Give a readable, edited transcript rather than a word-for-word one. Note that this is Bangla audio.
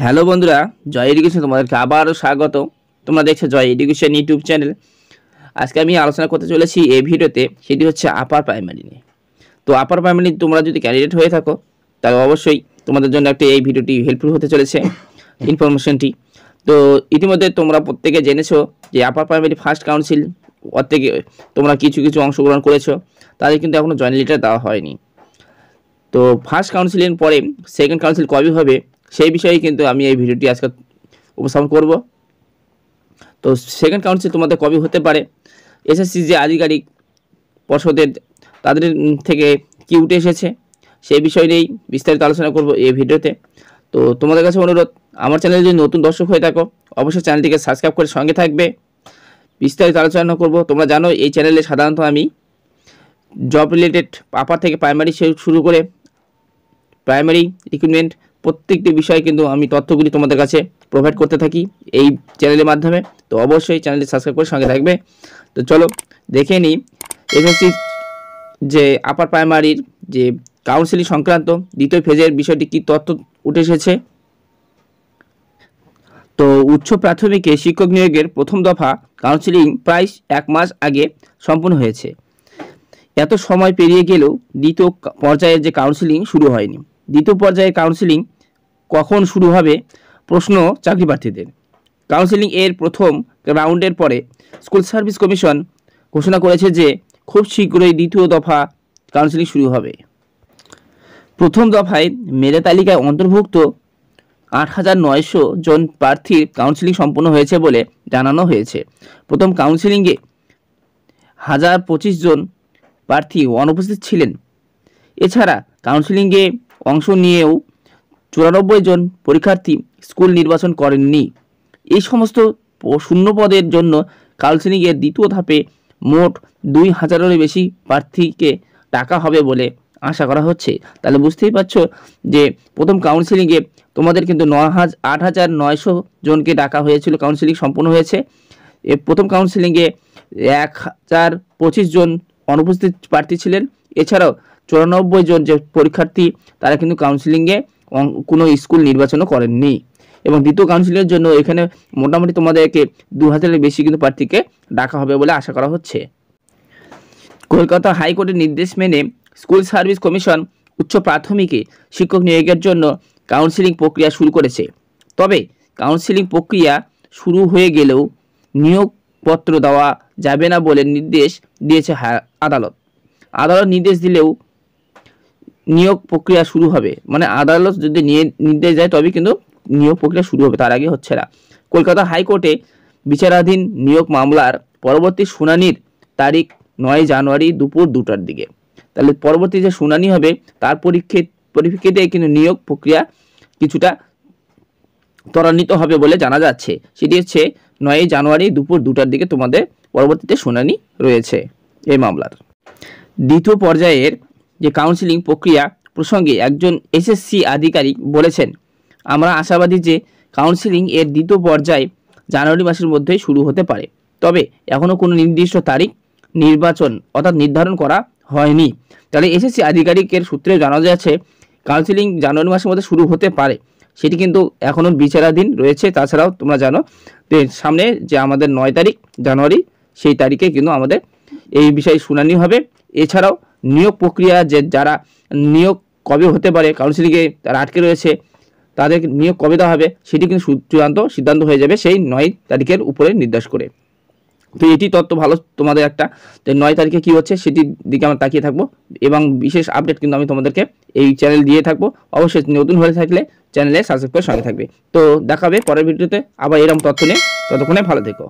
হ্যালো বন্ধুরা, জয় এডুকেশন তোমাদেরকে আবারও স্বাগত। তোমরা দেখছো জয় এডুকেশন ইউটিউব চ্যানেল। আজকে আমি আলোচনা করতে চলেছি এই ভিডিওতে, সেটি হচ্ছে আপার প্রাইমারি নিয়ে। তো আপার প্রাইমারি তোমরা যদি ক্যান্ডিডেট হয়ে থাকো তাহলে অবশ্যই তোমাদের জন্য একটা এই ভিডিওটি হেল্পফুল হতে চলেছে ইনফরমেশনটি। তো ইতিমধ্যে তোমরা প্রত্যেকে জেনেছো যে আপার প্রাইমারি ফার্স্ট কাউন্সিল ওর থেকে তোমরা কিছু অংশগ্রহণ করেছো, তাদের কিন্তু এখনও জয়েন্ট লেটার দেওয়া হয়নি। তো ফার্স্ট কাউন্সিলের পরে সেকেন্ড কাউন্সিল কবে হবে সেই বিষয়ে কিন্তু আমি এই ভিডিওটি আজকে উপস্থাপন করব। তো সেকেন্ড কাউন্সিল তোমাদের কবে হতে পারে, এসএসসি যে আধিকারিক পর্ষদের তাদের থেকে কি উঠে এসেছে সেই বিষয় নিয়েই বিস্তারিত আলোচনা করব এই ভিডিওতে। তো তোমাদের কাছে অনুরোধ, আমার চ্যানেলে যদি নতুন দর্শক হয়ে থাকো অবশ্যই চ্যানেলটিকে সাবস্ক্রাইব করে সঙ্গে থাকবে। বিস্তারিত আলোচনা করব। তোমরা জানো এই চ্যানেলে সাধারণত আমি জব রিলেটেড আপার থেকে প্রাইমারি শুরু করে প্রাইমারি রিক্রুটমেন্ট প্রত্যেকটি বিষয়ে কিন্তু আমি তথ্যগুলি তোমাদের কাছে প্রোভাইড করতে থাকি এই চ্যানেলের মাধ্যমে। তো অবশ্যই চ্যানেলটি সাবস্ক্রাইব করে সঙ্গে থাকবে। তো চলো দেখে নিই এসএসসি যে আপার প্রাইমারির যে কাউন্সিলিং সংক্রান্ত দ্বিতীয় ফেজের বিষয়টি কী তথ্য উঠে এসেছে। তো উচ্চ প্রাথমিকে শিক্ষক নিয়োগের প্রথম দফা কাউন্সিলিং প্রায় 1 মাস আগে সম্পন্ন হয়েছে। এত সময় পেরিয়ে গেলেও দ্বিতীয় পর্যায়ের যে কাউন্সিলিং শুরু হয়নি। দ্বিতীয় পর্যায়ের কাউন্সিলিং কখন শুরু হবে প্রশ্ন চাকরি প্রার্থীদের। কাউন্সিলিং এর প্রথম রাউন্ডের পরে স্কুল সার্ভিস কমিশন ঘোষণা করেছে যে খুব শীঘ্রই দ্বিতীয় দফা কাউন্সিলিং শুরু হবে। প্রথম দফায় মেধা তালিকায় অন্তর্ভুক্ত 8,900 জন প্রার্থীর কাউন্সিলিং সম্পন্ন হয়েছে বলে জানানো হয়েছে। প্রথম কাউন্সিলিংয়ে 1,025 জন প্রার্থী অনুপস্থিত ছিলেন। এছাড়া কাউন্সিলিংয়ে অংশ নিয়েও 94 জন পরীক্ষার্থী স্কুল নির্বাচন করেননি। এই সমস্ত শূন্য পদের জন্য কাউন্সিলিংয়ের দ্বিতীয় ধাপে মোট 2,000-এরও বেশি প্রার্থীকে ডাকা হবে বলে আশা করা হচ্ছে। তাহলে বুঝতেই পারছো যে প্রথম কাউন্সিলিংয়ে তোমাদের কিন্তু 8,900 জনকে ডাকা হয়েছিল, কাউন্সিলিং সম্পন্ন হয়েছে। এ প্রথম কাউন্সিলিংয়ে 1,025 জন অনুপস্থিত প্রার্থী ছিলেন। এছাড়াও 94 জন যে পরীক্ষার্থী তারা কিন্তু কাউন্সিলিংয়ে কোনো স্কুল নির্বাচনও করেননি। এবং দ্বিতীয় কাউন্সিলের জন্য এখানে মোটামুটি তোমাদেরকে 2,000-এর বেশি কিন্তু প্রার্থীকে ডাকা হবে বলে আশা করা হচ্ছে। কলকাতা হাইকোর্টের নির্দেশ মেনে স্কুল সার্ভিস কমিশন উচ্চ প্রাথমিকে শিক্ষক নিয়োগের জন্য কাউন্সিলিং প্রক্রিয়া শুরু করেছে। তবে কাউন্সিলিং প্রক্রিয়া শুরু হয়ে গেলেও নিয়োগপত্র দেওয়া যাবে না বলে নির্দেশ দিয়েছে আদালত। আদালত নির্দেশ দিলেও নিয়োগ প্রক্রিয়া শুরু হবে, মানে আদালত যদি নির্দেশ দেয় তবে কিন্তু নিয়োগ প্রক্রিয়া শুরু হবে, তার আগে হচ্ছে না। কলকাতা হাইকোর্টে বিচারাধীন নিয়োগ মামলার পরবর্তী শুনানির তারিখ 9 জানুয়ারি দুপুর 2টার দিকে। তাহলে পরবর্তী যে শুনানি হবে তার পরিপ্রেক্ষিতে কিন্তু নিয়োগ প্রক্রিয়া কিছুটা ত্বরান্বিত হবে বলে জানা যাচ্ছে। সেটি হচ্ছে 9 জানুয়ারি দুপুর 2টার দিকে তোমাদের পরবর্তীতে শুনানি রয়েছে এই মামলার। দ্বিতীয় পর্যায়ের যে কাউন্সিলিং প্রক্রিয়া প্রসঙ্গে একজন এসএসসি আধিকারিক বলেছেন, আমরা আশাবাদী যে কাউন্সিলিং এর দ্বিতীয় পর্যায় জানুয়ারি মাসের মধ্যেই শুরু হতে পারে। তবে এখনও কোনো নির্দিষ্ট তারিখ নির্ধারণ করা হয়নি। তাহলে এসএসসি আধিকারিকের সূত্রে জানা যাচ্ছে কাউন্সিলিং জানুয়ারি মাসের মধ্যে শুরু হতে পারে, সেটি কিন্তু এখনও বিচারাধীন রয়েছে। তাছাড়াও তোমরা জানো সামনে যে আমাদের 9 তারিখ জানুয়ারি সেই তারিখে কিন্তু আমাদের এই বিষয়ে শুনানি হবে। এছাড়াও নিয়োগ প্রক্রিয়া যে যারা নিয়োগ কবে হতে পারে কাউন্সিলিংয়ে তারা আটকে রয়েছে তাদের নিয়োগ কবে দেওয়া হবে সেটি কিন্তু চূড়ান্ত সিদ্ধান্ত হয়ে যাবে সেই 9 তারিখের উপরে নির্দেশ করে। তো এটি তথ্য ভালো তোমাদের একটা, যে 9 তারিখে কী হচ্ছে সেটির দিকে আমরা তাকিয়ে থাকবো এবং বিশেষ আপডেট কিন্তু আমি তোমাদেরকে এই চ্যানেল দিয়ে থাকবো। অবশ্যই নতুন হয়ে থাকলে চ্যানেলে সাবস্ক্রাইব করে সঙ্গে থাকবে। তো দেখাবে পরের ভিডিওতে আবার এরকম তথ্য নিয়ে, ততক্ষণে ভালো থেকো।